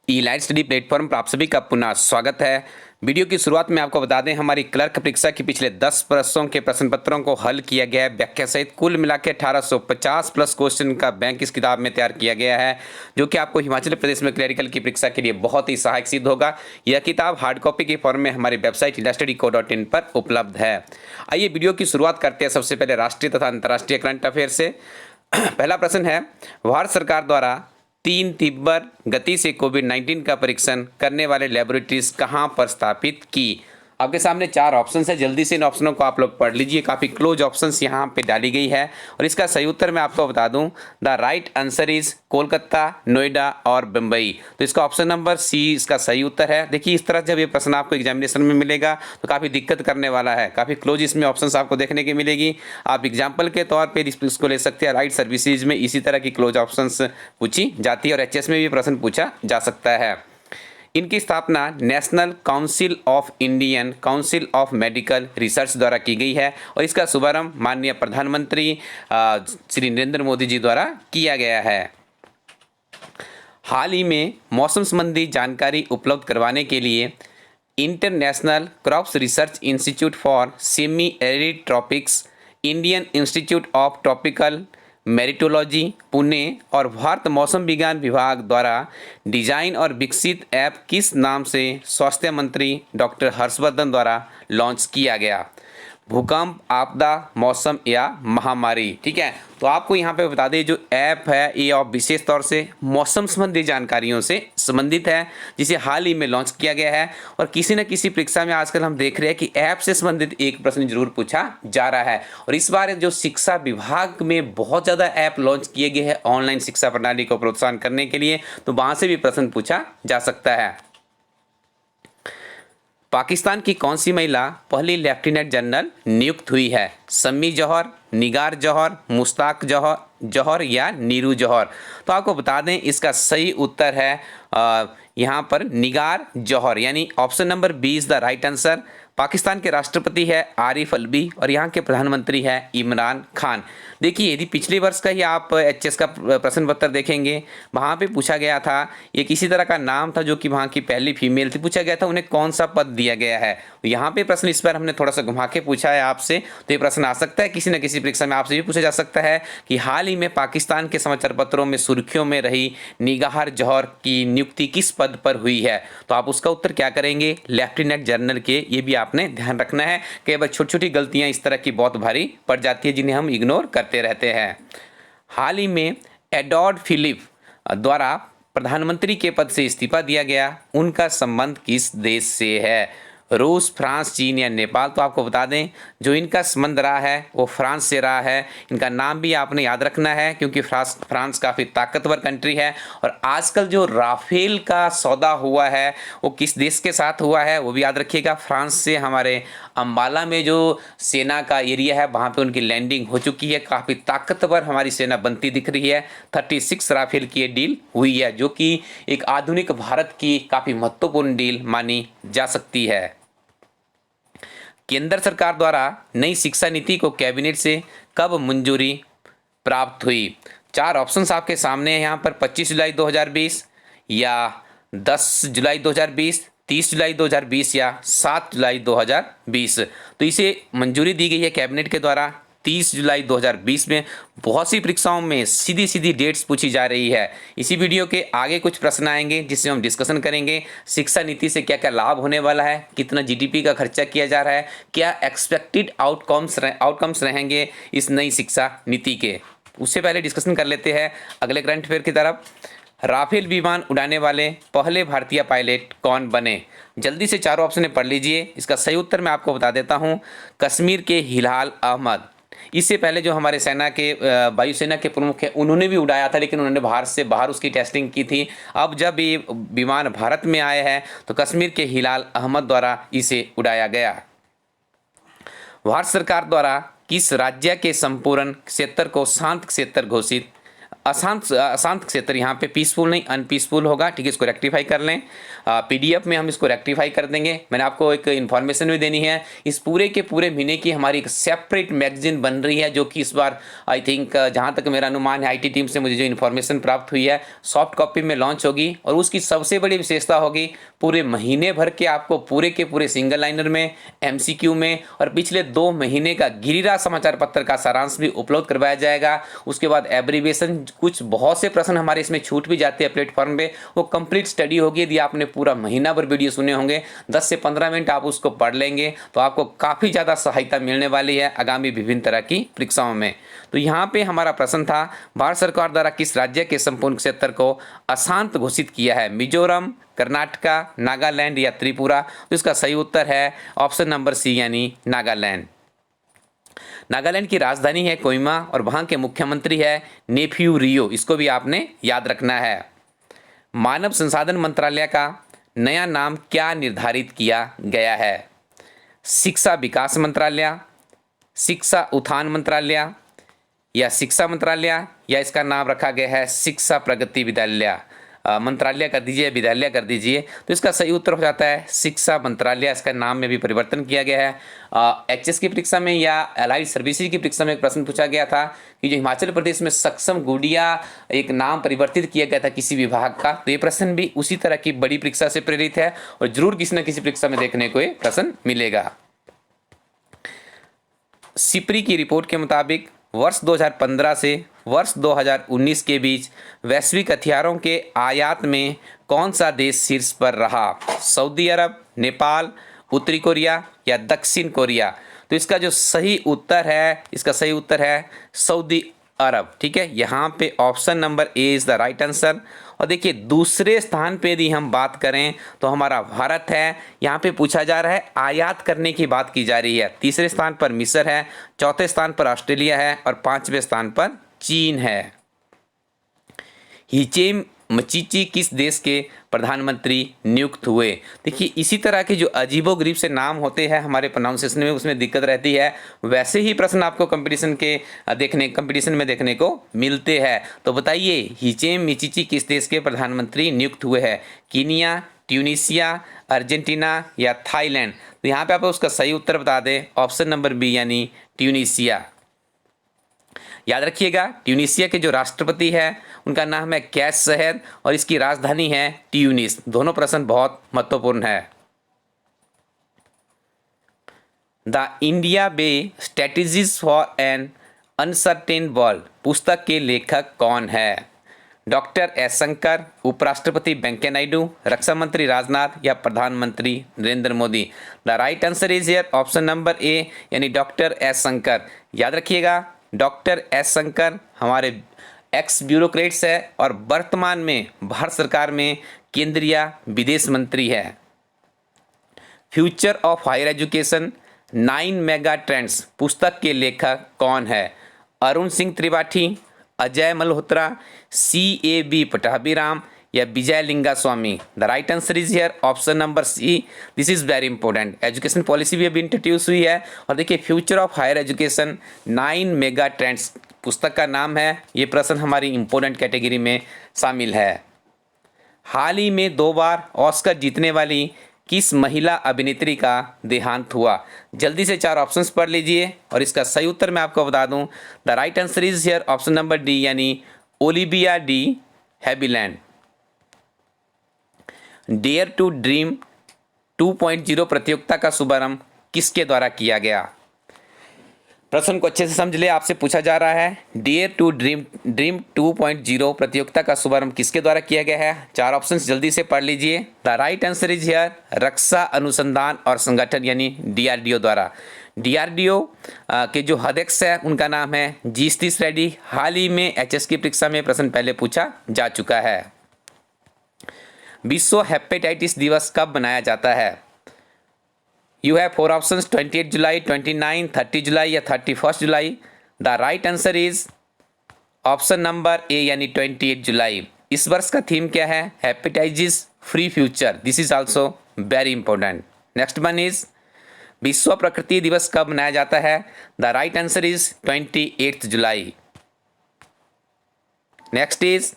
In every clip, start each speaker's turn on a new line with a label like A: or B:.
A: ई-लाइट study platform पर आप सभी का पुनः स्वागत है। वीडियो की शुरुआत में आपको बता दें, हमारी क्लर्क परीक्षा के पिछले 10 वर्षों के प्रश्न पत्रों को हल किया गया है व्याख्या सहित। कुल मिला के 1850 प्लस क्वेश्चन का बैंक इस किताब में तैयार किया गया है, जो कि आपको हिमाचल प्रदेश में क्लरिकल की परीक्षा के लिए बहुत ही सहायक सिद्ध होगा। यह किताब हार्ड कॉपी के फॉर्म में हमारी वेबसाइट eelastudy.in पर उपलब्ध है। आइए वीडियो की शुरुआत करते हैं सबसे पहले राष्ट्रीय तथा अंतर्राष्ट्रीय करंट अफेयर से। पहला प्रश्न है, भारत सरकार द्वारा 3 तीव्र गति से कोविड-19 का परीक्षण करने वाले लेबोरेटरीज कहां पर स्थापित की। आपके सामने 4 ऑप्शंस है, जल्दी से इन ऑप्शनों को आप लोग पढ़ लीजिए। काफ़ी क्लोज ऑप्शंस यहां पे डाली गई है और इसका सही उत्तर मैं आपको बता दूं, the right answer is Kolkata, Noida और बम्बई। तो इसका ऑप्शन नंबर सी इसका सही उत्तर है। देखिए, इस तरह जब ये प्रश्न आपको एग्जामिनेशन में मिलेगा तो काफ़ी दिक्कत करने वाला है। काफ़ी क्लोज इसमें ऑप्शंस आपको देखने की मिलेगी। आप एग्जाम्पल के तौर पर इसको ले सकते हैं। राइट सर्विसेज में इसी तरह की क्लोज ऑप्शंस पूछी जाती है और एचएस में भी प्रश्न पूछा जा सकता है। इनकी स्थापना national council of Indian council of medical research द्वारा की गई है और इसका शुभारंभ माननीय प्रधानमंत्री श्री नरेंद्र मोदी जी द्वारा किया गया है। हाल ही में मौसम संबंधी जानकारी उपलब्ध करवाने के लिए International Crops Research Institute for Semi Arid Tropics, Indian Institute of Tropical Meteorology Pune और भारत मौसम विज्ञान विभाग द्वारा डिजाइन और विकसित ऐप किस नाम से स्वास्थ्य मंत्री डॉक्टर हर्षवर्धन द्वारा लॉन्च किया गया। भूकंप, आपदा, मौसम या महामारी। ठीक है, तो आपको यहाँ पे बता दें, जो ऐप है ये और विशेष तौर से मौसम संबंधी जानकारियों से संबंधित है, जिसे हाल ही में लॉन्च किया गया है। और किसी न किसी परीक्षा में आजकल हम देख रहे हैं कि ऐप से संबंधित एक प्रश्न जरूर पूछा जा रहा है। और इस बार जो शिक्षा विभाग में बहुत ज़्यादा ऐप लॉन्च किए गए हैं ऑनलाइन शिक्षा प्रणाली को प्रोत्साहन करने के लिए, तो वहाँ से भी प्रश्न पूछा जा सकता है। पाकिस्तान की कौन सी महिला पहली लेफ्टिनेंट जनरल नियुक्त हुई है। सम्मी जौहर, निगार जौहर, मुश्ताक जौहर या नीरू जौहर। तो आपको बता दें, इसका सही उत्तर है यहाँ पर निगार जौहर, यानी option number B is the right answer. Pakistan के राष्ट्रपति है आरिफ अलवी और यहाँ के प्रधानमंत्री है इमरान खान। देखिए, यदि पिछले वर्ष का ही आप एचएस का प्रश्न पत्र देखेंगे, वहाँ पे पूछा गया था, ये किसी तरह का नाम था जो कि वहाँ की पहली फीमेल थी, पूछा गया था उन्हें कौन सा पद दिया गया है। यहाँ पे प्रश्न इस बार हमने थोड़ा सा घुमा के पूछा है आपसे, तो ये प्रश्न आ सकता है किसी न किसी परीक्षा में आपसे भी पूछा जा सकता है कि हाल ही में पाकिस्तान के समाचार पत्रों में सुर्खियों में रही निगार जौहर की नियुक्ति किस पद पर हुई है। तो आप उसका उत्तर क्या करेंगे, लेफ्टिनेंट जनरल के। ये भी आपने ध्यान रखना है कि छोटी छोटी गलतियां इस तरह की बहुत भारी पड़ जाती है, जिन्हें हम इग्नोर करते रहते हैं। हाल ही में एडवर्ड फिलिप द्वारा प्रधानमंत्री के पद से इस्तीफा दिया गया, उनका संबंध किस देश से है। रूस, फ्रांस, चीन या नेपाल। तो आपको बता दें, जो इनका संबंध रहा है वो फ्रांस से रहा है। इनका नाम भी आपने याद रखना है क्योंकि फ्रांस काफ़ी ताकतवर कंट्री है। और आजकल जो राफेल का सौदा हुआ है वो किस देश के साथ हुआ है वो भी याद रखिएगा, फ्रांस से। हमारे अम्बाला में जो सेना का एरिया है वहाँ पे उनकी लैंडिंग हो चुकी है। काफ़ी ताकतवर हमारी सेना बनती दिख रही है। 36 राफेल की ये डील हुई है, जो कि एक आधुनिक भारत की काफ़ी महत्वपूर्ण डील मानी जा सकती है। केंद्र सरकार द्वारा नई शिक्षा नीति को कैबिनेट से कब मंजूरी प्राप्त हुई। 4 ऑप्शंस आपके सामने हैं यहाँ पर, 25 जुलाई 2020 या 10 जुलाई 2020, 30 जुलाई 2020 या 7 जुलाई 2020। तो इसे मंजूरी दी गई है कैबिनेट के द्वारा 30 जुलाई 2020 में। बहुत सी परीक्षाओं में सीधी सीधी डेट्स पूछी जा रही है। इसी वीडियो के आगे कुछ प्रश्न आएंगे जिससे हम डिस्कशन करेंगे शिक्षा नीति से क्या क्या लाभ होने वाला है, कितना जीडीपी का खर्चा किया जा रहा है, क्या एक्सपेक्टेड आउटकम्स रहेंगे इस नई शिक्षा नीति के। उससे पहले डिस्कशन कर लेते हैं अगले करंट अफेयर की तरफ। राफेल विमान उड़ाने वाले पहले भारतीय पायलट कौन बने। जल्दी से 4 ऑप्शन पढ़ लीजिए। इसका सही उत्तर मैं आपको बता देता हूँ, कश्मीर के हिलाल अहमद। इससे पहले जो हमारे सेना के वायुसेना के प्रमुख हैं उन्होंने भी उड़ाया था, लेकिन उन्होंने भारत से बाहर उसकी टेस्टिंग की थी। अब जब ये विमान भारत में आए हैं तो कश्मीर के हिलाल अहमद द्वारा इसे उड़ाया गया। भारत सरकार द्वारा किस राज्य के संपूर्ण क्षेत्र को शांत क्षेत्र घोषित अशांत अशांत क्षेत्र, यहाँ पे पीसफुल नहीं अनपीसफुल होगा, ठीक है, इसको रेक्टिफाई कर लें। पीडीएफ में हम इसको रेक्टिफाई कर देंगे। मैंने आपको एक इन्फॉर्मेशन भी देनी है, इस पूरे के पूरे महीने की हमारी एक सेपरेट मैगजीन बन रही है, जो कि इस बार आई थिंक जहाँ तक मेरा अनुमान है आईटी टीम से मुझे जो इन्फॉर्मेशन प्राप्त हुई है सॉफ्ट कॉपी में लॉन्च होगी। और उसकी सबसे बड़ी विशेषता होगी पूरे महीने भर के आपको पूरे के पूरे सिंगल लाइनर में, एमसीक्यू में और पिछले 2 महीने का गिरिराज समाचार पत्र का सारांश भी उपलब्ध करवाया जाएगा। उसके बाद एब्रीविएशन, कुछ बहुत से प्रश्न हमारे इसमें छूट भी जाते हैं प्लेटफॉर्म पे, वो कंप्लीट स्टडी होगी। यदि आपने पूरा महीना भर वीडियो सुने होंगे 10 से 15 मिनट आप उसको पढ़ लेंगे तो आपको काफ़ी ज़्यादा सहायता मिलने वाली है आगामी विभिन्न तरह की परीक्षाओं में। तो यहाँ पे हमारा प्रश्न था, भारत सरकार द्वारा किस राज्य के संपूर्ण क्षेत्र को अशांत घोषित किया है? मिजोरम, कर्नाटका, नागालैंड या त्रिपुरा? तो इसका सही उत्तर है ऑप्शन नंबर सी यानी नागालैंड। नागालैंड की राजधानी है कोहिमा और वहाँ के मुख्यमंत्री है नेफ्यू रियो, इसको भी आपने याद रखना है। मानव संसाधन मंत्रालय का नया नाम क्या निर्धारित किया गया है? शिक्षा विकास मंत्रालय, शिक्षा उत्थान मंत्रालय या शिक्षा मंत्रालय, या इसका नाम रखा गया है शिक्षा प्रगति विद्यालय, मंत्रालय कर दीजिए, विद्यालय कर दीजिए। तो इसका सही उत्तर हो जाता है शिक्षा मंत्रालय। इसका नाम में भी परिवर्तन किया गया है। एचएस की परीक्षा में या एलाइड सर्विसेज की परीक्षा में एक प्रश्न पूछा गया था कि जो हिमाचल प्रदेश में सक्षम गुड़िया एक नाम परिवर्तित किया गया था किसी विभाग का, तो ये प्रश्न भी उसी तरह की बड़ी परीक्षा से प्रेरित है और जरूर किसी न किसी परीक्षा में देखने को ये प्रश्न मिलेगा। सिप्री की रिपोर्ट के मुताबिक वर्ष 2015 से वर्ष 2019 के बीच वैश्विक हथियारों के आयात में कौन सा देश शीर्ष पर रहा? सऊदी अरब, नेपाल, उत्तरी कोरिया या दक्षिण कोरिया? तो इसका जो सही उत्तर है, इसका सही उत्तर है सऊदी अरब, ठीक है। यहाँ पे option number A is the right answer. और देखिए दूसरे स्थान पे यदि हम बात करें तो हमारा भारत है। यहाँ पे पूछा जा रहा है आयात करने की बात की जा रही है। तीसरे स्थान पर मिस्र है, चौथे स्थान पर ऑस्ट्रेलिया है और 5वें स्थान पर चीन है। हिचेम मचीची किस देश के प्रधानमंत्री नियुक्त हुए? देखिए इसी तरह के जो अजीबोगरीब से नाम होते हैं हमारे प्रोनाउंसिएशन में, उसमें दिक्कत रहती है, वैसे ही प्रश्न आपको कंपटीशन में देखने को मिलते हैं। तो बताइए हिचेम मिचीची किस देश के प्रधानमंत्री नियुक्त हुए हैं? कीनिया, ट्यूनीशिया, अर्जेंटीना या थाईलैंड? तो यहाँ पे आप उसका सही उत्तर बता दें, ऑप्शन नंबर बी यानी ट्यूनीशिया। याद रखिएगा ट्यूनीशिया के जो राष्ट्रपति है उनका नाम है कैस सैयद और इसकी राजधानी है ट्यूनिस। दोनों प्रश्न बहुत महत्वपूर्ण है। The India way strategies for an uncertain world पुस्तक के लेखक कौन है? डॉक्टर एस शंकर, उपराष्ट्रपति वेंकैया नायडू, रक्षा मंत्री राजनाथ या प्रधानमंत्री Narendra Modi? The right answer is here option number A यानी डॉक्टर एस शंकर। याद रखिएगा डॉक्टर एस शंकर हमारे एक्स ब्यूरोक्रेट्स है और वर्तमान में भारत सरकार में केंद्रीय विदेश मंत्री है। Future of higher education 9 mega trends पुस्तक के लेखक कौन है? अरुण सिंह त्रिपाठी, अजय मल्होत्रा, CAB पटाभिराम या Vijay Linga Swamy? The right answer is here option number C. This is very important. Education policy भी अभी इंट्रोड्यूस हुई है और देखिए future of higher education 9 mega trends पुस्तक का नाम है। ये प्रश्न हमारी इंपॉर्टेंट कैटेगरी में शामिल है। हाल ही में 2 बार ऑस्कर जीतने वाली किस महिला अभिनेत्री का देहांत हुआ? जल्दी से 4 ऑप्शंस पढ़ लीजिए और इसका सही उत्तर मैं आपको बता दूं। The right answer is here option number D यानी Olivia de Havilland. Dare to dream 2.0 प्रतियोगिता का शुभारंभ किसके द्वारा किया गया? प्रश्न को अच्छे से समझ ले, आपसे पूछा जा रहा है डेयर टू ड्रीम 2.0 प्रतियोगिता का शुभारंभ किसके द्वारा किया गया है? 4 ऑप्शंस जल्दी से पढ़ लीजिए। The right answer is here रक्षा अनुसंधान और संगठन यानी DRDO द्वारा। DRDO के जो अध्यक्ष है उनका नाम है जी सतीश रेड्डी। हाल ही में HS की परीक्षा में प्रश्न पहले पूछा जा चुका है। विश्व हेपेटाइटिस दिवस कब मनाया जाता है? You have 4 options 28 जुलाई, 29, 30 जुलाई या 31 जुलाई। The right answer is option number A यानी 28 जुलाई। इस वर्ष का थीम क्या है? Hepatitis free future. This is also very important. Next one is विश्व प्रकृति दिवस कब मनाया जाता है? द राइट आंसर इज 28 जुलाई। नेक्स्ट इज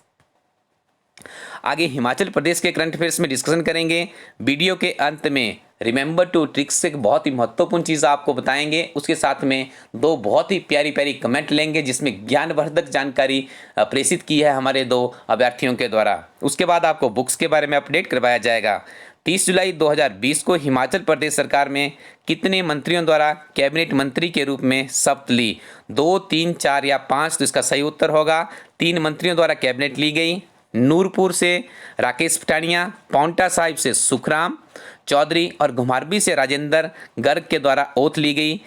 A: आगे हिमाचल प्रदेश के करंट अफेयर्स में डिस्कशन करेंगे। वीडियो के अंत में रिमेंबर टू ट्रिक्स से बहुत ही महत्वपूर्ण चीज़ आपको बताएंगे। उसके साथ में दो बहुत ही प्यारी प्यारी कमेंट लेंगे जिसमें ज्ञानवर्धक जानकारी प्रेषित की है हमारे दो अभ्यर्थियों के द्वारा। उसके बाद आपको बुक्स के बारे में अपडेट करवाया जाएगा। 30 जुलाई 2020 को हिमाचल प्रदेश सरकार में कितने मंत्रियों द्वारा कैबिनेट मंत्री के रूप में शपथ ली? 2, 3, 4 या 5? तो इसका सही उत्तर होगा 3 मंत्रियों द्वारा कैबिनेट ली गई। नूरपुर से राकेश पठानिया, पाउंटा साहिब से सुखराम चौधरी और घुमारवी से राजेंद्र गर्ग के द्वारा ओथ ली गई।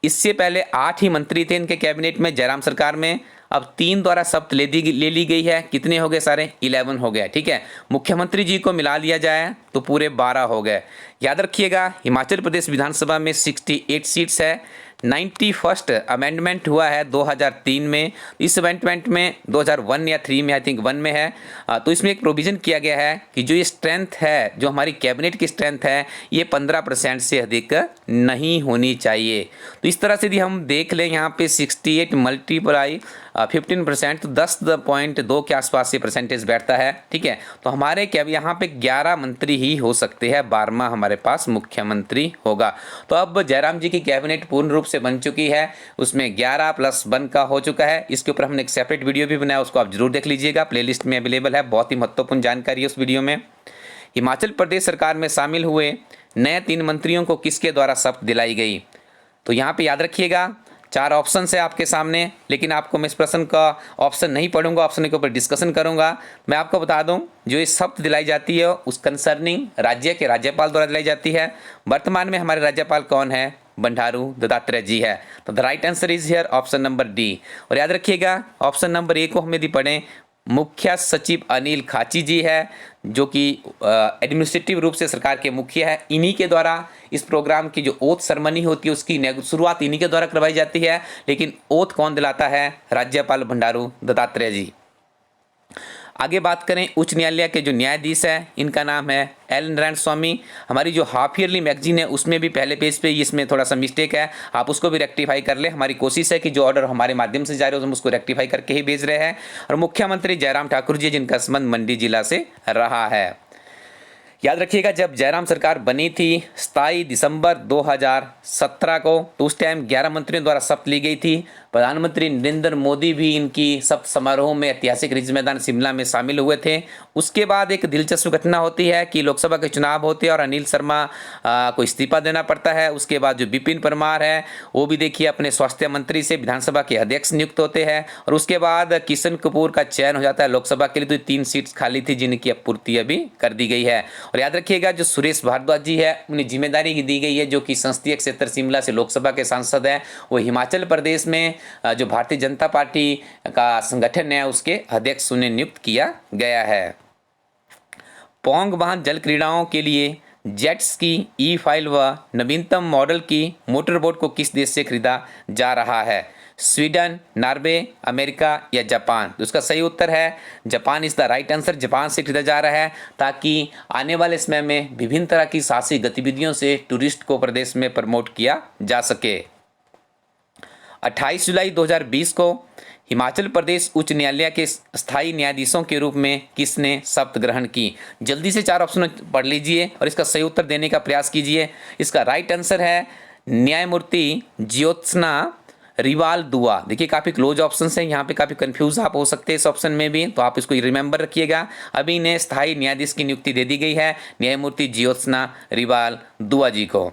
A: इससे पहले 8 ही मंत्री थे इनके कैबिनेट में जयराम सरकार में। अब 3 द्वारा शपथ ले ली गई है। कितने हो गए? सारे 11 हो गए। ठीक है, मुख्यमंत्री जी को मिला लिया जाए तो पूरे 12 हो गए। याद रखिएगा हिमाचल प्रदेश विधानसभा में 68 सीट्स है। 91st अमेंडमेंट हुआ है 2003 में। इस अमेंडमेंट में 2001 या 3 में, आई थिंक 1 में है, तो इसमें एक प्रोविज़न किया गया है कि जो ये स्ट्रेंथ है, जो हमारी कैबिनेट की स्ट्रेंथ है, ये 15% से अधिक नहीं होनी चाहिए। तो इस तरह से यदि हम देख लें यहाँ पे 68 मल्टीप्लाई 15% तो 10.2 के आसपास ये परसेंटेज बैठता है। ठीक है, तो हमारे क्या यहाँ पे 11 मंत्री ही हो सकते हैं, 12वां हमारे पास मुख्यमंत्री होगा। तो अब जयराम जी की कैबिनेट पूर्ण रूप से बन चुकी है, उसमें 11 + 1 का हो चुका है। इसके ऊपर हमने एक सेपरेट वीडियो भी बनाया, उसको आप जरूर देख लीजिएगा, प्लेलिस्ट में अवेलेबल है। बहुत ही महत्वपूर्ण जानकारी है उस वीडियो में। हिमाचल प्रदेश सरकार में शामिल हुए नए 3 मंत्रियों को किसके द्वारा शपथ दिलाई गई? तो यहाँ पे याद रखिएगा 4 ऑप्शन है आपके सामने, लेकिन आपको मैं इस प्रश्न का ऑप्शन नहीं पढ़ूंगा, ऑप्शन के ऊपर डिस्कशन करूंगा। मैं आपको बता दूं जो ये शपथ दिलाई जाती है उस कंसर्निंग राज्य के राज्यपाल द्वारा दिलाई जाती है। वर्तमान में हमारे राज्यपाल कौन है? बंडारू दत्तात्रेय जी है। तो the right answer is here option number D. और याद रखिएगा ऑप्शन नंबर ए को हम यदि पढ़ें, मुख्य सचिव अनिल खाची जी है, जो कि एडमिनिस्ट्रेटिव रूप से सरकार के मुखिया है। इन्हीं के द्वारा इस प्रोग्राम की जो ओथ सेरेमनी होती है उसकी शुरुआत इन्हीं के द्वारा करवाई जाती है। लेकिन ओथ कौन दिलाता है? राज्यपाल बंडारू दत्तात्रेय जी। आगे बात करें उच्च न्यायालय के जो न्यायाधीश है, इनका नाम है एल नारायण स्वामी। हमारी जो हाफ ईयरली मैगजीन है उसमें भी पहले पेज पे इसमें थोड़ा सा मिस्टेक है, आप उसको भी रेक्टिफाई कर ले। हमारी कोशिश है कि जो ऑर्डर हमारे माध्यम से जा रहे हो हम उसको रेक्टिफाई करके ही भेज रहे हैं। और मुख्यमंत्री जयराम ठाकुर जी, जिनका संबंध मंडी जिला से रहा है। याद रखिएगा जब जयराम सरकार बनी थी 27 दिसंबर 2017 को, तो उस टाइम 11 मंत्रियों द्वारा शपथ ली गई थी। प्रधानमंत्री नरेंद्र मोदी भी इनकी शपथ समारोह में ऐतिहासिक रिज मैदान शिमला में शामिल हुए थे। उसके बाद एक दिलचस्प घटना होती है कि लोकसभा के चुनाव होते हैं और अनिल शर्मा को इस्तीफा देना पड़ता है। उसके बाद जो विपिन परमार है वो भी देखिए अपने स्वास्थ्य मंत्री से विधानसभा के अध्यक्ष नियुक्त होते हैं। और उसके बाद किशन कपूर का चयन हो जाता है लोकसभा के लिए। तो 3 सीट्स खाली थी जिनकी अब पूर्ति अभी कर दी गई है। और याद रखिएगा जो सुरेश भारद्वाज जी है उन्हें जिम्मेदारी दी गई है, जो कि संसदीय क्षेत्र शिमला से लोकसभा के सांसद हैं, वो हिमाचल प्रदेश में जो भारतीय जनता पार्टी का संगठन है उसके अध्यक्ष उन्हें नियुक्त किया गया है। पोंग वाहन जल क्रीड़ाओं के लिए जेट्स की ई-फाइल व नवीनतम मॉडल की मोटरबोट को किस देश से खरीदा जा रहा है? स्वीडन, नॉर्वे, अमेरिका या जापान? तो उसका सही उत्तर है Japan is the right answer. Japan से खरीदा जा रहा है ताकि आने वाले समय में विभिन्न तरह की साहसिक गतिविधियों से टूरिस्ट को प्रदेश में प्रमोट किया जा सके। 28 जुलाई 2020 को हिमाचल प्रदेश उच्च न्यायालय के स्थायी न्यायाधीशों के रूप में किसने शपथ ग्रहण की? जल्दी से 4 ऑप्शन पढ़ लीजिए और इसका सही उत्तर देने का प्रयास कीजिए। इसका राइट आंसर है न्यायमूर्ति ज्योत्सना रिवाल दुआ। देखिए काफ़ी क्लोज ऑप्शन हैं, यहाँ पे काफ़ी कंफ्यूज आप हो सकते हैं इस ऑप्शन में भी, तो आप इसको रिमेंबर रखिएगा। अभी इन्हें स्थायी न्यायाधीश की नियुक्ति दे दी गई है न्यायमूर्ति ज्योत्सना रिवाल दुआ जी को।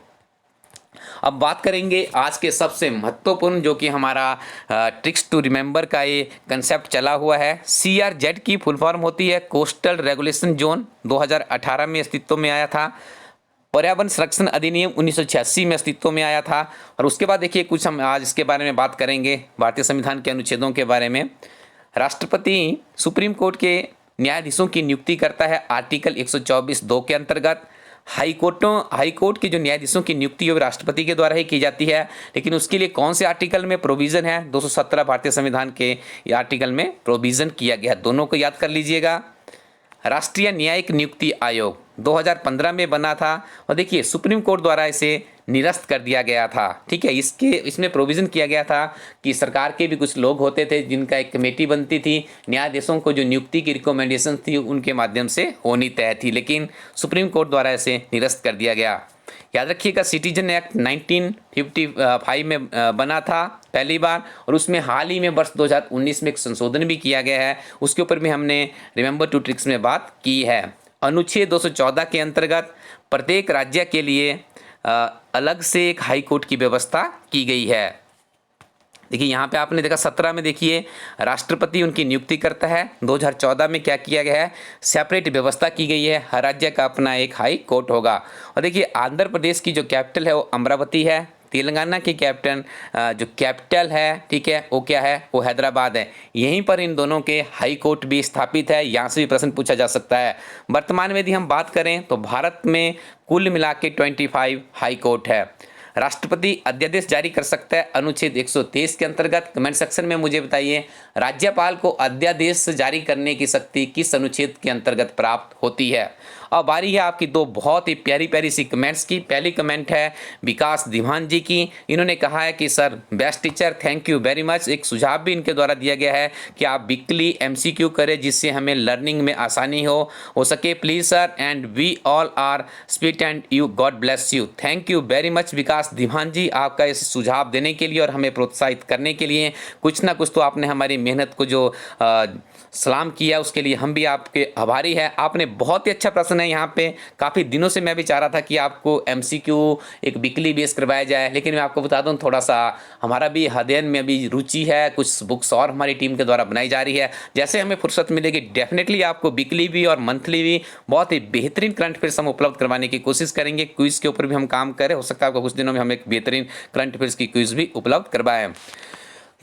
A: अब बात करेंगे आज के सबसे महत्वपूर्ण जो कि हमारा ट्रिक्स टू रिमेंबर का ये कंसेप्ट चला हुआ है। CRZ की फुल फॉर्म होती है कोस्टल रेगुलेशन जोन, 2018 में अस्तित्व में आया था। पर्यावरण संरक्षण अधिनियम 1986 में अस्तित्व में आया था। और उसके बाद देखिए कुछ हम आज इसके बारे में बात करेंगे, भारतीय संविधान के अनुच्छेदों के बारे में। राष्ट्रपति सुप्रीम कोर्ट के न्यायाधीशों की नियुक्ति करता है आर्टिकल 124(2) के अंतर्गत। हाई कोर्ट के जो न्यायाधीशों की नियुक्ति है राष्ट्रपति के द्वारा ही की जाती है, लेकिन उसके लिए कौन से आर्टिकल में प्रोविज़न है? 217 भारतीय संविधान के आर्टिकल में प्रोविज़न किया गया है। दोनों को याद कर लीजिएगा। राष्ट्रीय न्यायिक नियुक्ति आयोग 2015 में बना था और देखिए सुप्रीम कोर्ट द्वारा इसे निरस्त कर दिया गया था। ठीक है, इसमें प्रोविज़न किया गया था कि सरकार के भी कुछ लोग होते थे जिनका एक कमेटी बनती थी, न्यायाधीशों को जो नियुक्ति की रिकमेंडेशन थी उनके माध्यम से होनी तय थी, लेकिन सुप्रीम कोर्ट द्वारा इसे निरस्त कर दिया गया। याद रखिएगा सिटीजन एक्ट 1955 में बना था पहली बार, और उसमें हाल ही में वर्ष 2019 में एक संशोधन भी किया गया है, उसके ऊपर भी हमने रिमेंबर टू ट्रिक्स में बात की है। अनुच्छेद 214 के अंतर्गत प्रत्येक राज्य के लिए अलग से एक हाई कोर्ट की व्यवस्था की गई है। देखिए यहाँ पे आपने देखा 17 में देखिए राष्ट्रपति उनकी नियुक्ति करता है, 2014 में क्या किया गया है, सेपरेट व्यवस्था की गई है, हर राज्य का अपना एक हाई कोर्ट होगा। और देखिए आंध्र प्रदेश की जो कैपिटल है वो अमरावती है, तेलंगाना की जो कैपिटल है, ठीक है, वो क्या है, वो हैदराबाद है। यहीं पर इन दोनों के हाई कोर्ट भी स्थापित है, यहाँ से भी प्रश्न पूछा जा सकता है। वर्तमान में यदि हम बात करें तो भारत में कुल मिला के 25 हाई कोर्ट है। राष्ट्रपति अध्यादेश जारी कर सकता है अनुच्छेद 123 के अंतर्गत। कमेंट सेक्शन में मुझे बताइए राज्यपाल को अध्यादेश जारी करने की शक्ति किस अनुच्छेद के अंतर्गत प्राप्त होती है। अब बारी है आपकी दो बहुत ही प्यारी प्यारी सी कमेंट्स की। पहली कमेंट है विकास दिवान जी की, इन्होंने कहा है कि sir best teacher, thank you very much. एक सुझाव भी इनके द्वारा दिया गया है कि आप वीकली MCQ करें जिससे हमें लर्निंग में आसानी हो सके please sir, and we all are speed and you, God bless you. Thank you very much Vikas Diwan ji, आपका इस सुझाव देने के लिए और हमें प्रोत्साहित करने के लिए। कुछ ना कुछ तो आपने हमारी मेहनत को जो सलाम किया उसके लिए हम भी आपके आभारी हैं। आपने बहुत ही अच्छा प्रश्न है यहाँ पे, काफ़ी दिनों से मैं भी चाह रहा था कि आपको MCQ एक वीकली बेस करवाया जाए, लेकिन मैं आपको बता दूँ थोड़ा सा हमारा भी अध्ययन में अभी रुचि है, कुछ बुक्स और हमारी टीम के द्वारा बनाई जा रही है। जैसे हमें फुर्सत मिलेगी डेफिनेटली आपको वीकली भी और मंथली भी बहुत ही बेहतरीन करंट अफेयर्स हम उपलब्ध करवाने की कोशिश करेंगे। क्विज़ के ऊपर भी हम काम करें, हो सकता है आपको कुछ दिनों में हम एक बेहतरीन करंट अफेयर्स की क्विज़ भी उपलब्ध करवाएं।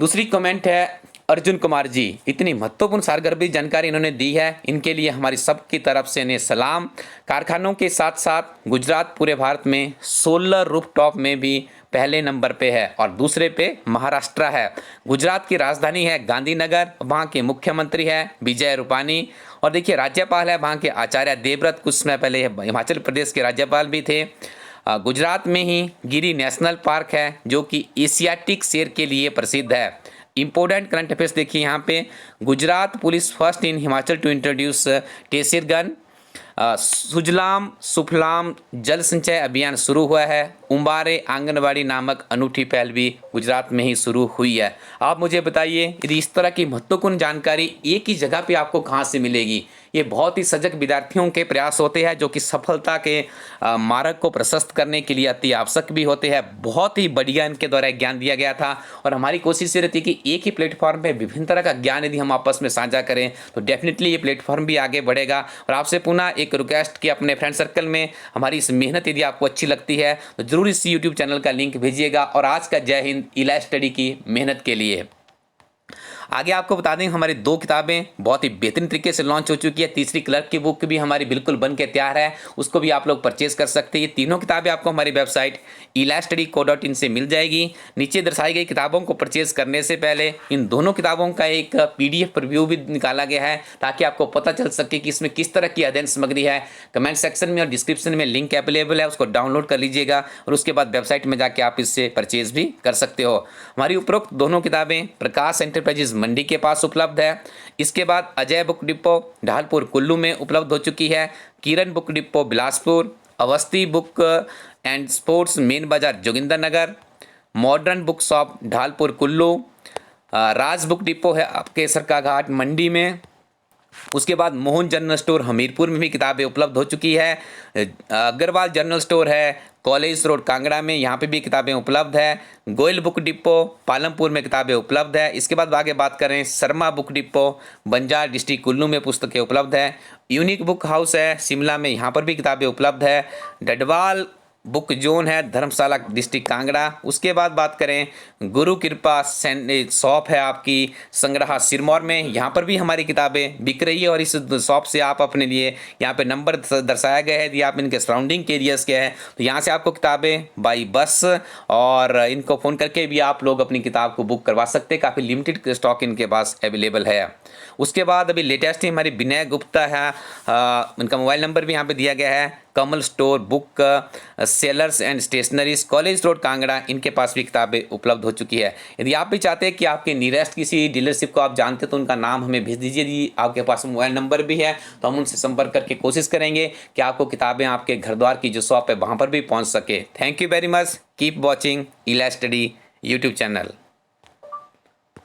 A: दूसरी कमेंट है अर्जुन कुमार जी, इतनी महत्वपूर्ण सारगर्भित जानकारी इन्होंने दी है, इनके लिए हमारी सबकी तरफ से इन्हें सलाम। कारखानों के साथ साथ गुजरात पूरे भारत में सोलर रूफटॉप में भी पहले नंबर पे है और दूसरे पे महाराष्ट्र है। गुजरात की राजधानी है गांधीनगर, वहाँ के मुख्यमंत्री है विजय रूपानी, और देखिए राज्यपाल है वहाँ के आचार्य देवव्रत, कुछ समय पहले हिमाचल प्रदेश के राज्यपाल भी थे। गुजरात में ही गिरी नेशनल पार्क है जो कि एशियाटिक शेर के लिए प्रसिद्ध है। इंपॉर्टेंट करंट अफेयर्स देखिए यहाँ पे, Gujarat police first in Himachal to introduce taser gun. Sujalam Sufalam जल संचय अभियान शुरू हुआ है। उम्बारे आंगनबाड़ी नामक अनूठी पहल भी गुजरात में ही शुरू हुई है। आप मुझे बताइए यदि इस तरह की महत्वपूर्ण जानकारी एक ही जगह पे आपको कहाँ से मिलेगी। ये बहुत ही सजग विद्यार्थियों के प्रयास होते हैं जो कि सफलता के मार्ग को प्रशस्त करने के लिए अति आवश्यक भी होते हैं। बहुत ही बढ़िया इनके द्वारा ज्ञान दिया गया था और हमारी कोशिश ये रहती है कि एक ही प्लेटफॉर्म पे विभिन्न तरह का ज्ञान यदि हम आपस में साझा करें तो डेफिनेटली ये प्लेटफॉर्म भी आगे बढ़ेगा। और आपसे पुनः एक रिक्वेस्ट कि अपने फ्रेंड सर्कल में हमारी इस मेहनत यदि आपको अच्छी लगती है तो जरूर इस यूट्यूब चैनल का लिंक भेजिएगा। और आज का जय हिंद इला स्टडी की मेहनत के लिए। आगे आपको बता दें हमारी दो किताबें बहुत ही बेहतरीन तरीके से लॉन्च हो चुकी है। तीसरी क्लर्क की बुक भी हमारी बिल्कुल बन के तैयार है, उसको भी आप लोग परचेज कर सकते हैं। ये तीनों किताबें आपको हमारी वेबसाइट ilastudyco.in से मिल जाएगी। नीचे दर्शाई गई किताबों को परचेज करने से पहले इन दोनों किताबों का एक PDF रिव्यू भी निकाला गया है ताकि आपको पता चल सके कि इसमें किस तरह की अध्ययन सामग्री है। कमेंट सेक्शन में और डिस्क्रिप्शन में लिंक अवेलेबल है, उसको डाउनलोड कर लीजिएगा और उसके बाद वेबसाइट में जाके आप इससे परचेज भी कर सकते हो। हमारी उपरोक्त दोनों किताबें प्रकाश एंटरप्राइजेज मंडी के पास उपलब्ध है। इसके बाद अजय बुक डिपो ढालपुर कुल्लू में उपलब्ध हो चुकी है। Kiran book depot Bilaspur, Awasthi book and sports main बाजार Jogindernagar, modern book shop Dhalpur Kullu, Raj book depot है आपके सरकाघाट मंडी में। उसके बाद मोहन जनरल स्टोर हमीरपुर में भी किताबें उपलब्ध हो चुकी है। अग्रवाल जनरल स्टोर है कॉलेज रोड कांगड़ा में, यहाँ पे भी किताबें उपलब्ध है। गोयल बुक डिपो पालमपुर में किताबें उपलब्ध है। इसके बाद आगे बात करें Sharma book depot Banjar district Kullu में पुस्तकें उपलब्ध है। यूनिक बुक हाउस है शिमला में, यहाँ पर भी किताबें उपलब्ध है। डडवाल बुक जोन है धर्मशाला डिस्ट्रिक्ट कांगड़ा। उसके बाद बात करें गुरु कृपा शॉप है आपकी संग्रहा सिरमौर में, यहाँ पर भी हमारी किताबें बिक रही है और इस शॉप से आप अपने लिए यहाँ पे नंबर दर्शाया गया है, यदि आप इनके सराउंडिंग के एरियाज़ के हैं तो यहाँ से आपको किताबें बाई बस और इनको फ़ोन करके भी आप लोग अपनी किताब को बुक करवा सकते हैं। काफ़ी लिमिटेड स्टॉक इनके पास अवेलेबल है। उसके बाद अभी लेटेस्ट ही हमारी विनय गुप्ता है, इनका मोबाइल नंबर भी यहाँ पे दिया गया है। Kamal store book sellers and stationeries college road Kangra, इनके पास भी किताबें उपलब्ध हो चुकी है। यदि आप भी चाहते हैं कि आपके नियरेस्ट किसी डीलरशिप को आप जानते हैं तो उनका नाम हमें भेज दीजिए। यदि आपके पास मोबाइल नंबर भी है तो हम उनसे संपर्क करके कोशिश करेंगे कि आपको किताबें आपके घर द्वार की जो शॉप है वहाँ पर भी पहुँच सके। Thank you very much. Keep watching इला स्टडी यूट्यूब चैनल।